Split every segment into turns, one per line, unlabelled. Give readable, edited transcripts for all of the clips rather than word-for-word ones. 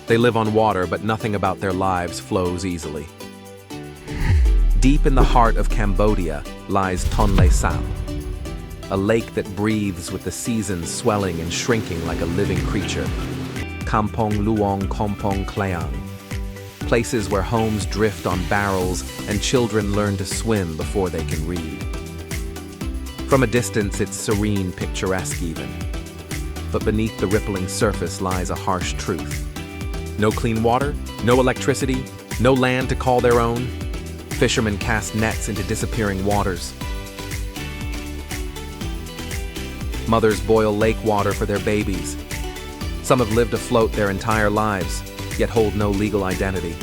They live on water, but nothing about their lives flows easily. Deep in the heart of Cambodia lies Tonlé Sap, a lake that breathes with the seasons swelling and shrinking like a living creature. Kampong Luong Kompong Kleang, places where homes drift on barrels and children learn to swim before they can read. From a distance, it's serene, picturesque even. But beneath the rippling surface lies a harsh truth. No clean water, no electricity, no land to call their own. Fishermen cast nets into disappearing waters. Mothers boil lake water for their babies. Some have lived afloat their entire lives, yet hold no legal identity.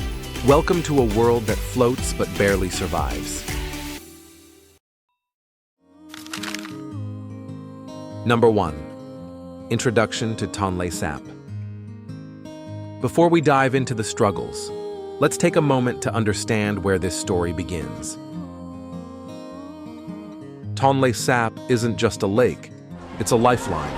Welcome to a world that floats but barely survives. Number 1. Introduction to Tonlé Sap. Before we dive into the struggles, let's take a moment to understand where this story begins. Tonlé Sap isn't just a lake, it's a lifeline.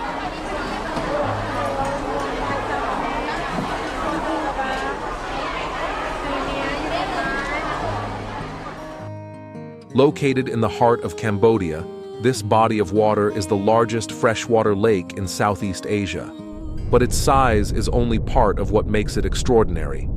Located in the heart of Cambodia, this body of water is the largest freshwater lake in Southeast Asia. But its size is only part of what makes it extraordinary.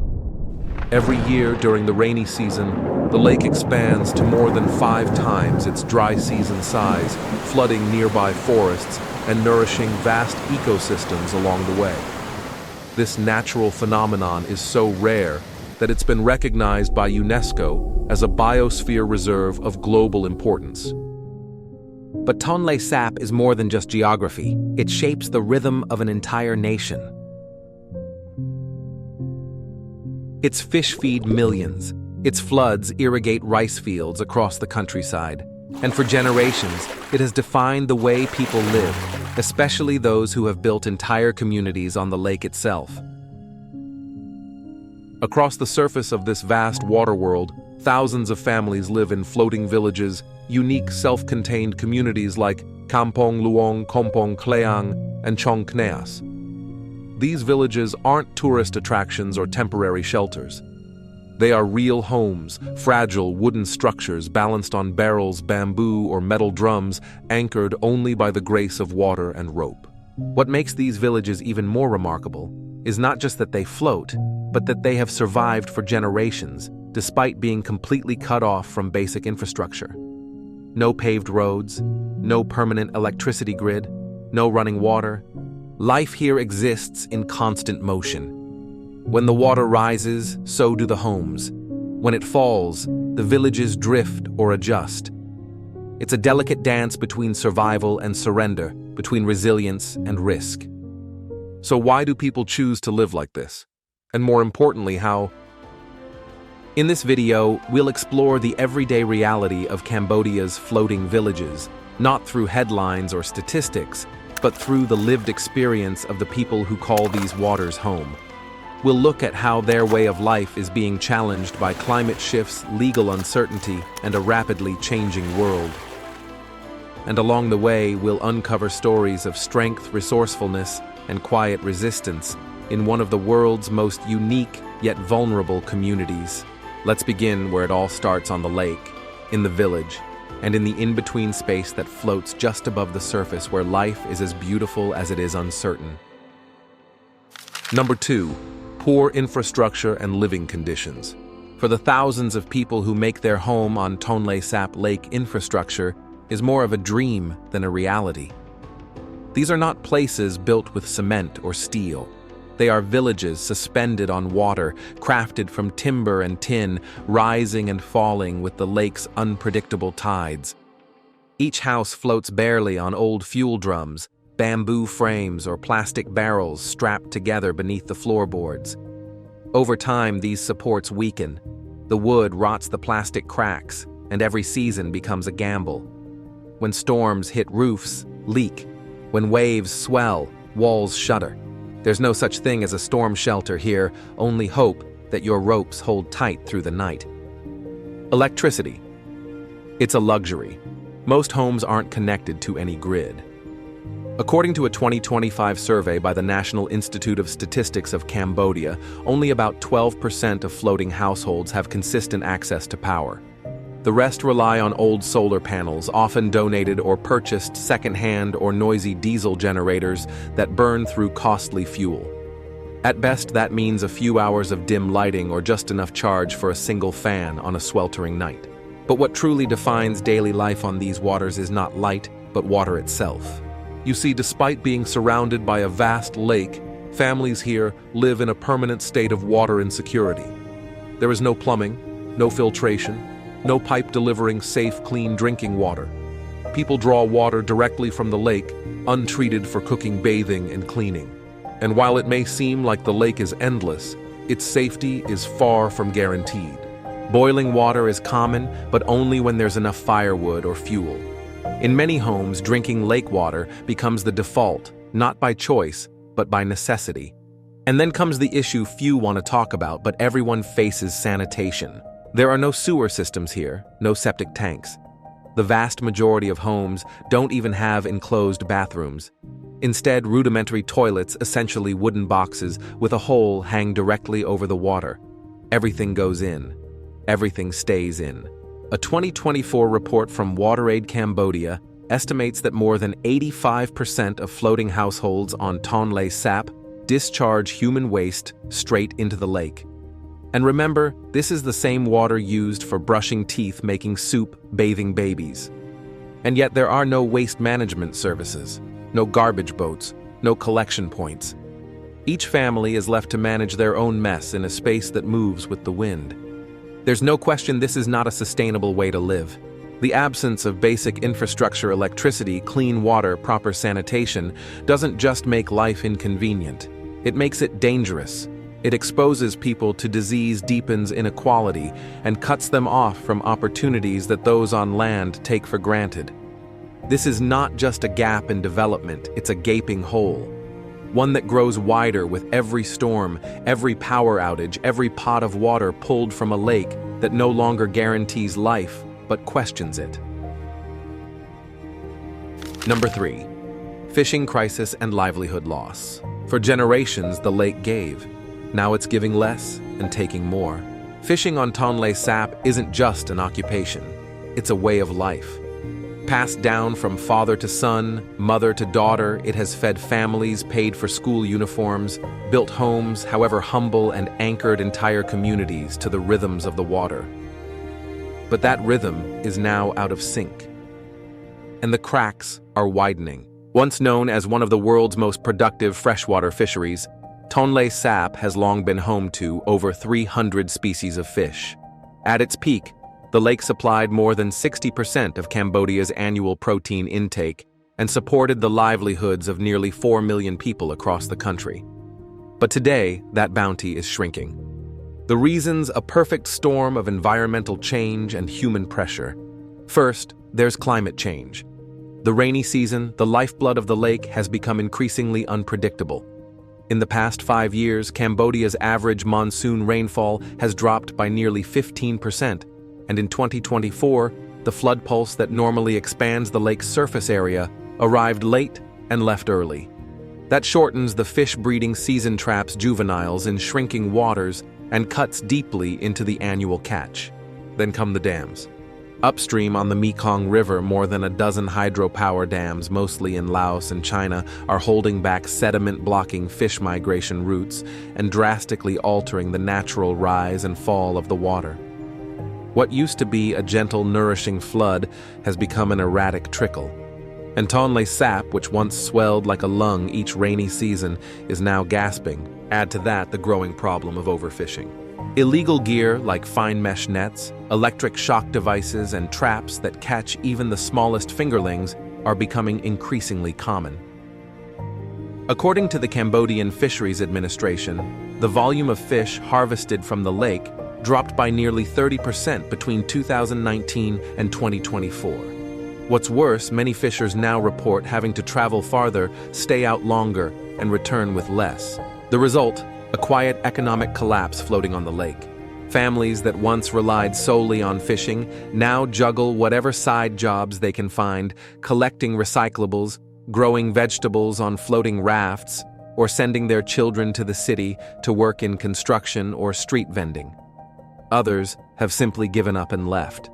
Every year during the rainy season, the lake expands to more than 5 times its dry season size, flooding nearby forests and nourishing vast ecosystems along the way. This natural phenomenon is so rare that it's been recognized by UNESCO as a biosphere reserve of global importance. But Tonlé Sap is more than just geography. It shapes the rhythm of an entire nation. Its fish feed millions. Its floods irrigate rice fields across the countryside. And for generations, it has defined the way people live, especially those who have built entire communities on the lake itself. Across the surface of this vast water world, thousands of families live in floating villages, unique self-contained communities like Kampong Luong Kompong Kleang and Chong Kneas. These villages aren't tourist attractions or temporary shelters. They are real homes, fragile wooden structures balanced on barrels, bamboo, or metal drums, anchored only by the grace of water and rope. What makes these villages even more remarkable is not just that they float, but that they have survived for generations, despite being completely cut off from basic infrastructure. No paved roads, no permanent electricity grid, no running water. Life here exists in constant motion. When the water rises, so do the homes. When it falls, the villages drift or adjust. It's a delicate dance between survival and surrender, between resilience and risk. So why do people choose to live like this? And more importantly, how? In this video, we'll explore the everyday reality of Cambodia's floating villages, not through headlines or statistics, but through the lived experience of the people who call these waters home. We'll look at how their way of life is being challenged by climate shifts, legal uncertainty, and a rapidly changing world. And along the way, we'll uncover stories of strength, resourcefulness, and quiet resistance in one of the world's most unique yet vulnerable communities. Let's begin where it all starts, on the lake, in the village, and in the in-between space that floats just above the surface, where life is as beautiful as it is uncertain. Number 2, poor infrastructure and living conditions. For the thousands of people who make their home on Tonlé Sap Lake, infrastructure is more of a dream than a reality. These are not places built with cement or steel. They are villages suspended on water, crafted from timber and tin, rising and falling with the lake's unpredictable tides. Each house floats barely on old fuel drums, bamboo frames, or plastic barrels strapped together beneath the floorboards. Over time, these supports weaken. The wood rots, the plastic cracks, and every season becomes a gamble. When storms hit, roofs leak. When waves swell, walls shudder. There's no such thing as a storm shelter here, only hope that your ropes hold tight through the night. Electricity. It's a luxury. Most homes aren't connected to any grid. According to a 2025 survey by the National Institute of Statistics of Cambodia, only about 12% of floating households have consistent access to power. The rest rely on old solar panels, often donated or purchased second-hand or noisy diesel generators that burn through costly fuel. At best, that means a few hours of dim lighting or just enough charge for a single fan on a sweltering night. But what truly defines daily life on these waters is not light, but water itself. You see, despite being surrounded by a vast lake, families here live in a permanent state of water insecurity. There is no plumbing, no filtration, no pipe delivering safe, clean drinking water. People draw water directly from the lake, untreated for cooking, bathing, and cleaning. And while it may seem like the lake is endless, its safety is far from guaranteed. Boiling water is common, but only when there's enough firewood or fuel. In many homes, drinking lake water becomes the default, not by choice, but by necessity. And then comes the issue few want to talk about, but everyone faces: sanitation. There are no sewer systems here, no septic tanks. The vast majority of homes don't even have enclosed bathrooms. Instead, rudimentary toilets, essentially wooden boxes with a hole, hang directly over the water. Everything goes in. Everything stays in. A 2024 report from WaterAid Cambodia estimates that more than 85% of floating households on Tonlé Sap discharge human waste straight into the lake. And remember, this is the same water used for brushing teeth, making soup, bathing babies. And yet there are no waste management services, no garbage boats, no collection points. Each family is left to manage their own mess in a space that moves with the wind. There's no question this is not a sustainable way to live. The absence of basic infrastructure, electricity, clean water, proper sanitation doesn't just make life inconvenient. It makes it dangerous. It exposes people to disease, deepens inequality, and cuts them off from opportunities that those on land take for granted. This is not just a gap in development, it's a gaping hole. One that grows wider with every storm, every power outage, every pot of water pulled from a lake that no longer guarantees life, but questions it. Number 3. Fishing crisis and livelihood loss. For generations, the lake gave. Now it's giving less and taking more. Fishing on Tonle Sap isn't just an occupation. It's a way of life. Passed down from father to son, mother to daughter, it has fed families, paid for school uniforms, built homes, however humble, and anchored entire communities to the rhythms of the water. But that rhythm is now out of sync. And the cracks are widening. Once known as one of the world's most productive freshwater fisheries, Tonle Sap has long been home to over 300 species of fish. At its peak, the lake supplied more than 60% of Cambodia's annual protein intake and supported the livelihoods of nearly 4 million people across the country. But today, that bounty is shrinking. The reasons: a perfect storm of environmental change and human pressure. First, there's climate change. The rainy season, the lifeblood of the lake, has become increasingly unpredictable. In the past 5 years, Cambodia's average monsoon rainfall has dropped by nearly 15%. And in 2024, the flood pulse that normally expands the lake's surface area arrived late and left early. That shortens the fish breeding season, traps juveniles in shrinking waters, and cuts deeply into the annual catch. Then come the dams. Upstream on the Mekong River, more than a dozen hydropower dams, mostly in Laos and China, are holding back sediment-blocking fish migration routes and drastically altering the natural rise and fall of the water. What used to be a gentle, nourishing flood has become an erratic trickle. And Tonle Sap, which once swelled like a lung each rainy season, is now gasping. Add to that the growing problem of overfishing. Illegal gear like fine mesh nets, electric shock devices, and traps that catch even the smallest fingerlings are becoming increasingly common. According to the Cambodian Fisheries Administration, the volume of fish harvested from the lake dropped by nearly 30% between 2019 and 2024. What's worse, many fishers now report having to travel farther, stay out longer, and return with less. The result: a quiet economic collapse floating on the lake. Families that once relied solely on fishing now juggle whatever side jobs they can find, collecting recyclables, growing vegetables on floating rafts, or sending their children to the city to work in construction or street vending. Others have simply given up and left.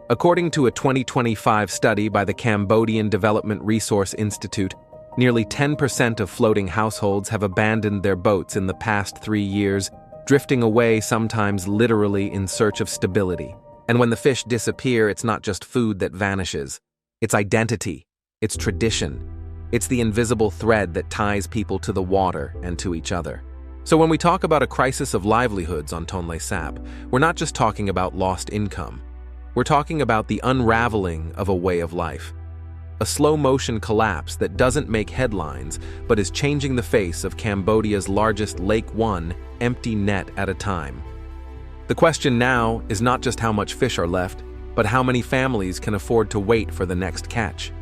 According to a 2025 study by the Cambodian Development Resource Institute, nearly 10% of floating households have abandoned their boats in the past 3 years, drifting away sometimes literally in search of stability. And when the fish disappear, it's not just food that vanishes. It's identity, it's tradition, it's the invisible thread that ties people to the water and to each other. So when we talk about a crisis of livelihoods on Tonle Sap, we're not just talking about lost income. We're talking about the unraveling of a way of life. A slow-motion collapse that doesn't make headlines, but is changing the face of Cambodia's largest lake, one empty net at a time. The question now is not just how much fish are left, but how many families can afford to wait for the next catch.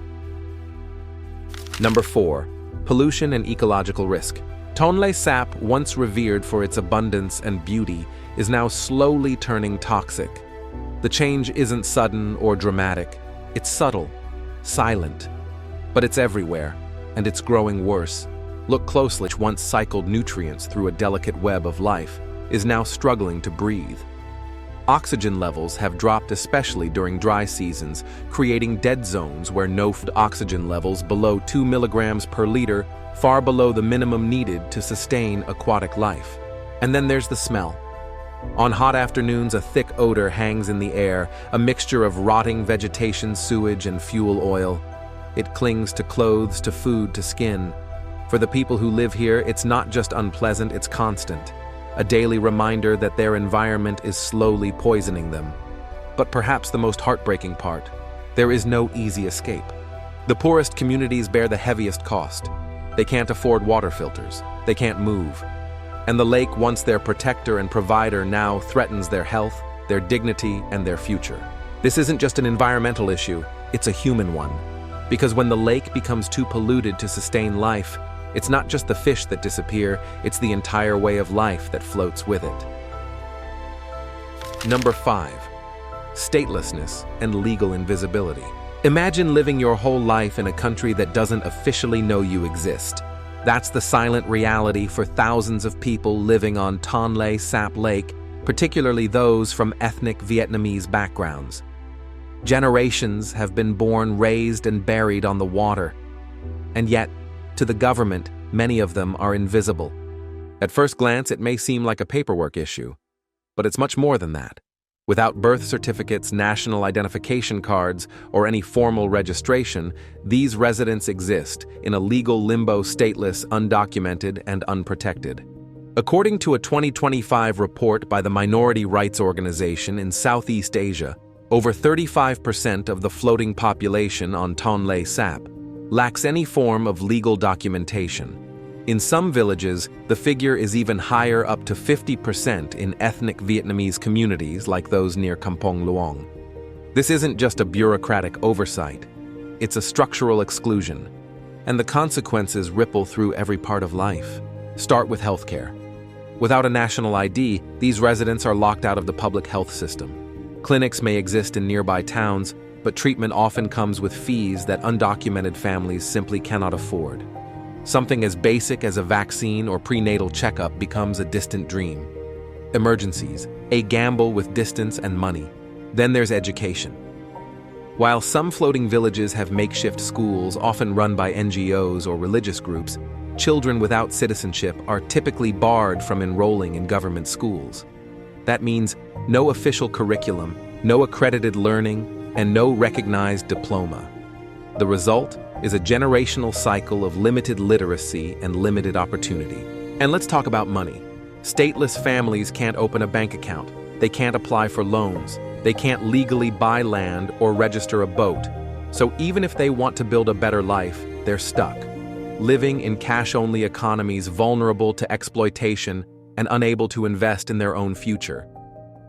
Number 4. Pollution and ecological risk. Tonle Sap, once revered for its abundance and beauty, is now slowly turning toxic. The change isn't sudden or dramatic. It's subtle, silent, but it's everywhere, and it's growing worse. Look closely. Which once cycled nutrients through a delicate web of life is now struggling to breathe. Oxygen levels have dropped, especially during dry seasons, creating dead zones where no oxygen levels below 2 milligrams per liter, far below the minimum needed to sustain aquatic life. And then there's the smell. On hot afternoons, a thick odor hangs in the air, a mixture of rotting vegetation, sewage, and fuel oil. It clings to clothes, to food, to skin. For the people who live here, it's not just unpleasant, it's constant. A daily reminder that their environment is slowly poisoning them. But perhaps the most heartbreaking part, there is no easy escape. The poorest communities bear the heaviest cost. They can't afford water filters. They can't move. And the lake, once their protector and provider, now threatens their health, their dignity, and their future. This isn't just an environmental issue, it's a human one. Because when the lake becomes too polluted to sustain life, it's not just the fish that disappear, it's the entire way of life that floats with it. Number 5. Statelessness and legal invisibility. Imagine living your whole life in a country that doesn't officially know you exist. That's the silent reality for thousands of people living on Tonle Sap Lake, particularly those from ethnic Vietnamese backgrounds. Generations have been born, raised, and buried on the water. And yet, to the government, many of them are invisible. At first glance, it may seem like a paperwork issue, but it's much more than that. Without birth certificates, national identification cards, or any formal registration, these residents exist in a legal limbo, stateless, undocumented, and unprotected. According to a 2025 report by the Minority Rights Organization in Southeast Asia, over 35% of the floating population on Tonle Sap lacks any form of legal documentation. In some villages, the figure is even higher, up to 50% in ethnic Vietnamese communities like those near Kampong Luong. This isn't just a bureaucratic oversight, it's a structural exclusion, and the consequences ripple through every part of life. Start with healthcare. Without a national ID, these residents are locked out of the public health system. Clinics may exist in nearby towns, but treatment often comes with fees that undocumented families simply cannot afford. Something as basic as a vaccine or prenatal checkup becomes a distant dream. Emergencies, a gamble with distance and money. Then there's education. While some floating villages have makeshift schools, often run by NGOs or religious groups, children without citizenship are typically barred from enrolling in government schools. That means no official curriculum, no accredited learning, and no recognized diploma. The result is a generational cycle of limited literacy and limited opportunity. And let's talk about money. Stateless families can't open a bank account. They can't apply for loans. They can't legally buy land or register a boat. So even if they want to build a better life, they're stuck, living in cash-only economies, vulnerable to exploitation and unable to invest in their own future.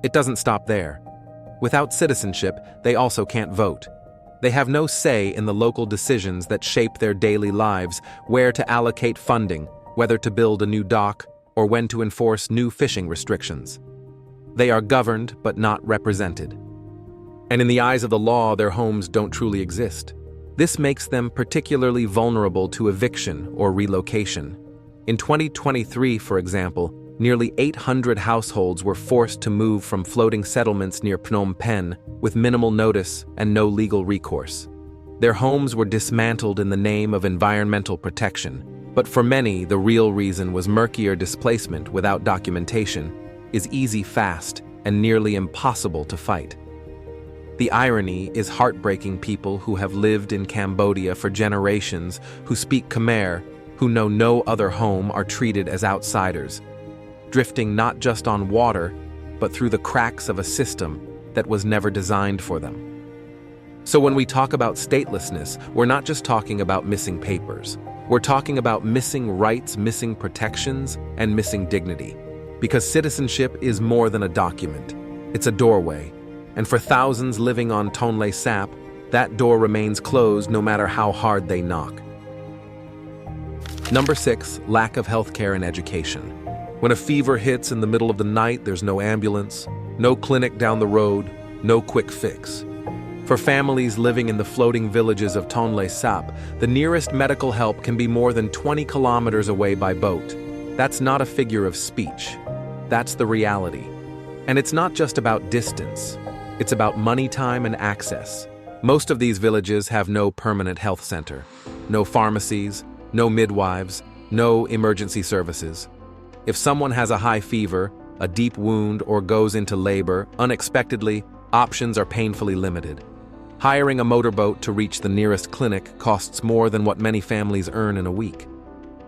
It doesn't stop there. Without citizenship, they also can't vote. They have no say in the local decisions that shape their daily lives, where to allocate funding, whether to build a new dock, or when to enforce new fishing restrictions. They are governed but not represented. And in the eyes of the law, their homes don't truly exist. This makes them particularly vulnerable to eviction or relocation. In 2023, for example, nearly 800 households were forced to move from floating settlements near Phnom Penh with minimal notice and no legal recourse. Their homes were dismantled in the name of environmental protection, but for many, the real reason was murkier displacement without documentation is easy, fast, and nearly impossible to fight. The irony is heartbreaking. People who have lived in Cambodia for generations, who speak Khmer, who know no other home, are treated as outsiders, drifting not just on water, but through the cracks of a system that was never designed for them. So when we talk about statelessness, we're not just talking about missing papers. We're talking about missing rights, missing protections, and missing dignity. Because citizenship is more than a document. It's a doorway. And for thousands living on Tonle Sap, that door remains closed no matter how hard they knock. Number 6, lack of healthcare and education. When a fever hits in the middle of the night, there's no ambulance, no clinic down the road, no quick fix. For families living in the floating villages of Tonle Sap, the nearest medical help can be more than 20 kilometers away by boat. That's not a figure of speech. That's the reality. And it's not just about distance. It's about money, time, and access. Most of these villages have no permanent health center, no pharmacies, no midwives, no emergency services. If someone has a high fever, a deep wound, or goes into labor, unexpectedly, options are painfully limited. Hiring a motorboat to reach the nearest clinic costs more than what many families earn in a week.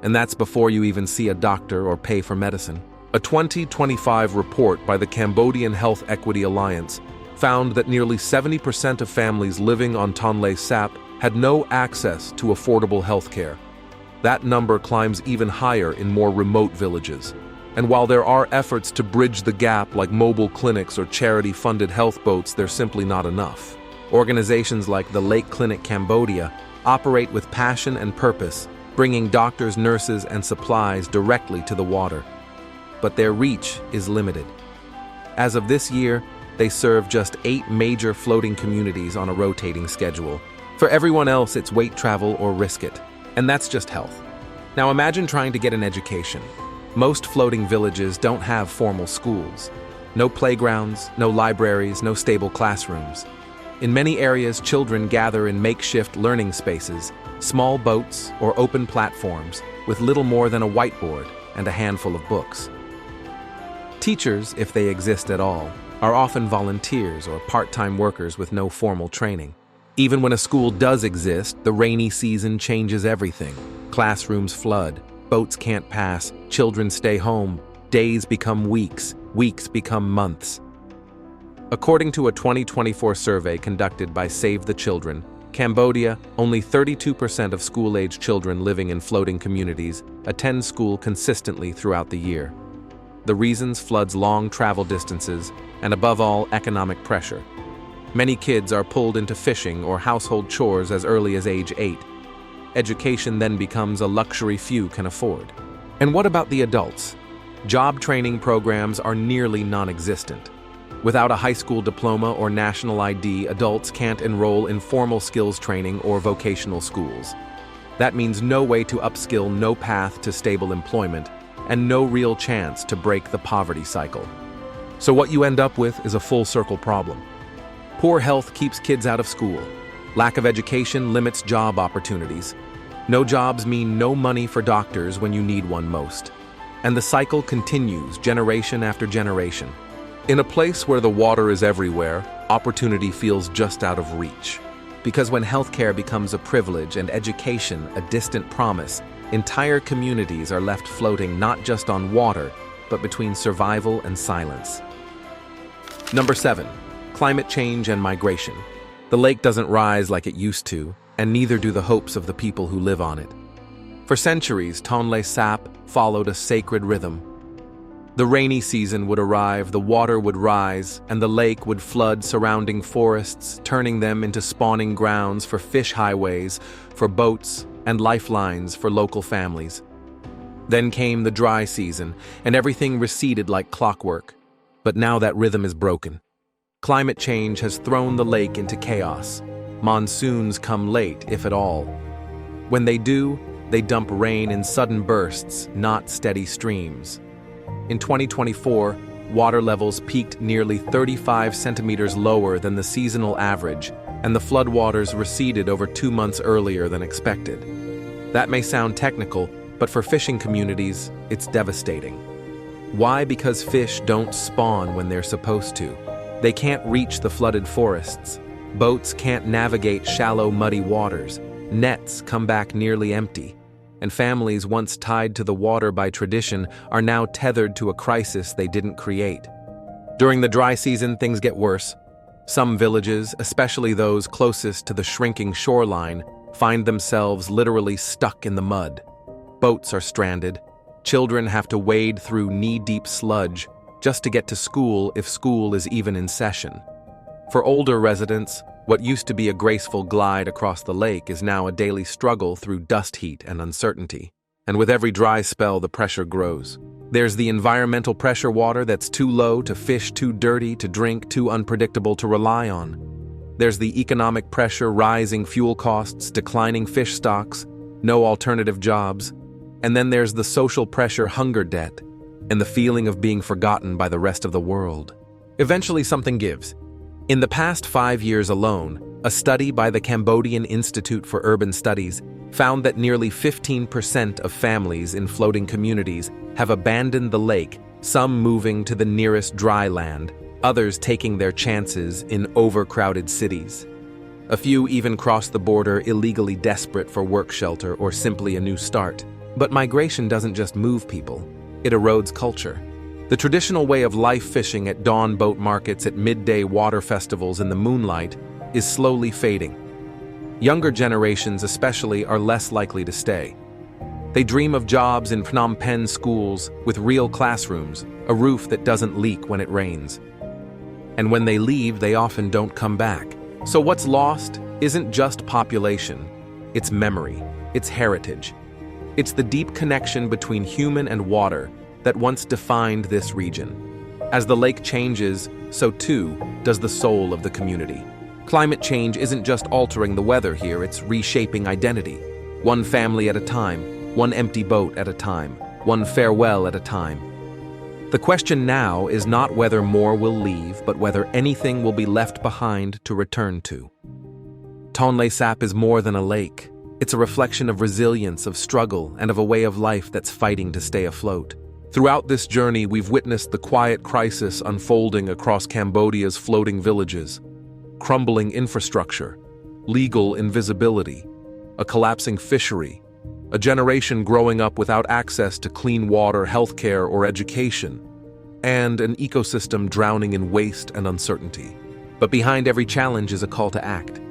And that's before you even see a doctor or pay for medicine. A 2025 report by the Cambodian Health Equity Alliance found that nearly 70% of families living on Tonle Sap had no access to affordable health care. That number climbs even higher in more remote villages. And while there are efforts to bridge the gap like mobile clinics or charity-funded health boats, they're simply not enough. Organizations like the Lake Clinic Cambodia operate with passion and purpose, bringing doctors, nurses, and supplies directly to the water. But their reach is limited. As of this year, they serve just 8 major floating communities on a rotating schedule. For everyone else, it's wait, travel, or risk it. And that's just health. Now imagine trying to get an education. Most floating villages don't have formal schools. No playgrounds, no libraries, no stable classrooms. In many areas, children gather in makeshift learning spaces, small boats or open platforms with little more than a whiteboard and a handful of books. Teachers, if they exist at all, are often volunteers or part-time workers with no formal training. Even when a school does exist, the rainy season changes everything. Classrooms flood, boats can't pass, children stay home, days become weeks, weeks become months. According to a 2024 survey conducted by Save the Children, Cambodia, only 32% of school-age children living in floating communities attend school consistently throughout the year. The reasons: floods, long travel distances, and above all, economic pressure. Many kids are pulled into fishing or household chores as early as age 8. Education then becomes a luxury few can afford. And what about the adults? Job training programs are nearly non-existent. Without a high school diploma or national ID, adults can't enroll in formal skills training or vocational schools. That means no way to upskill, no path to stable employment, and no real chance to break the poverty cycle. So what you end up with is a full-circle problem. Poor health keeps kids out of school. Lack of education limits job opportunities. No jobs mean no money for doctors when you need one most. And the cycle continues generation after generation. In a place where the water is everywhere, opportunity feels just out of reach. Because when healthcare becomes a privilege and education a distant promise, entire communities are left floating not just on water, but between survival and silence. Number 7, climate change and migration. The lake doesn't rise like it used to, and neither do the hopes of the people who live on it. For centuries, Tonle Sap followed a sacred rhythm. The rainy season would arrive, the water would rise, and the lake would flood surrounding forests, turning them into spawning grounds for fish highways, for boats, and lifelines for local families. Then came the dry season, and everything receded like clockwork. But now that rhythm is broken. Climate change has thrown the lake into chaos. Monsoons come late, if at all. When they do, they dump rain in sudden bursts, not steady streams. In 2024, water levels peaked nearly 35 centimeters lower than the seasonal average, and the floodwaters receded over 2 months earlier than expected. That may sound technical, but for fishing communities, it's devastating. Why? Because fish don't spawn when they're supposed to. They can't reach the flooded forests. Boats can't navigate shallow, muddy waters. Nets come back nearly empty. And families once tied to the water by tradition are now tethered to a crisis they didn't create. During the dry season, things get worse. Some villages, especially those closest to the shrinking shoreline, find themselves literally stuck in the mud. Boats are stranded. Children have to wade through knee-deep sludge just to get to school if school is even in session. For older residents, what used to be a graceful glide across the lake is now a daily struggle through dust heat and uncertainty. And with every dry spell, the pressure grows. There's the environmental pressure water that's too low to fish, too dirty to drink, too unpredictable to rely on. There's the economic pressure, rising fuel costs, declining fish stocks, no alternative jobs. And then there's the social pressure, hunger debt, and the feeling of being forgotten by the rest of the world. Eventually something gives. In the past 5 years alone, a study by the Cambodian Institute for Urban Studies found that nearly 15% of families in floating communities have abandoned the lake, some moving to the nearest dry land, others taking their chances in overcrowded cities. A few even cross the border illegally, desperate for work shelter or simply a new start. But migration doesn't just move people, it erodes culture. The traditional way of life, fishing at dawn boat markets, at midday water festivals in the moonlight, is slowly fading. Younger generations especially are less likely to stay. They dream of jobs in Phnom Penh schools with real classrooms, a roof that doesn't leak when it rains. And when they leave, they often don't come back. So what's lost isn't just population, it's memory, it's heritage. It's the deep connection between human and water that once defined this region. As the lake changes, so too does the soul of the community. Climate change isn't just altering the weather here, it's reshaping identity. One family at a time, one empty boat at a time, one farewell at a time. The question now is not whether more will leave, but whether anything will be left behind to return to. Tonlé Sap is more than a lake. It's a reflection of resilience, of struggle, and of a way of life that's fighting to stay afloat. Throughout this journey, we've witnessed the quiet crisis unfolding across Cambodia's floating villages. Crumbling infrastructure, legal invisibility, a collapsing fishery, a generation growing up without access to clean water, healthcare, or education, and an ecosystem drowning in waste and uncertainty. But behind every challenge is a call to act.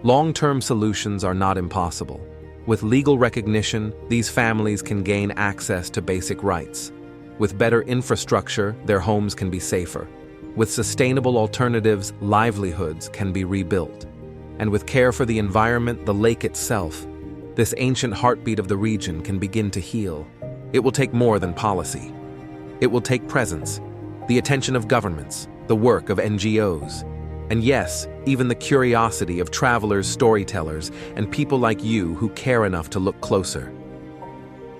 Long-term solutions are not impossible. With legal recognition, these families can gain access to basic rights. With better infrastructure, their homes can be safer. With sustainable alternatives, livelihoods can be rebuilt. And with care for the environment, the lake itself, this ancient heartbeat of the region can begin to heal. It will take more than policy. It will take presence, the attention of governments, the work of NGOs, and yes, even the curiosity of travelers, storytellers, and people like you who care enough to look closer.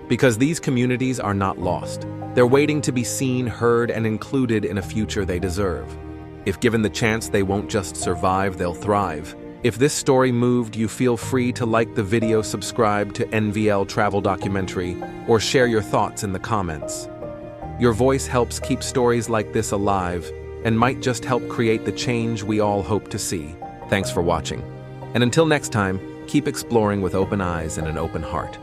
Because these communities are not lost. They're waiting to be seen, heard, and included in a future they deserve. If given the chance, they won't just survive, they'll thrive. If this story moved you, feel free to like the video, subscribe to NVL Travel Documentary, or share your thoughts in the comments. Your voice helps keep stories like this alive and might just help create the change we all hope to see. Thanks for watching. And until next time, keep exploring with open eyes and an open heart.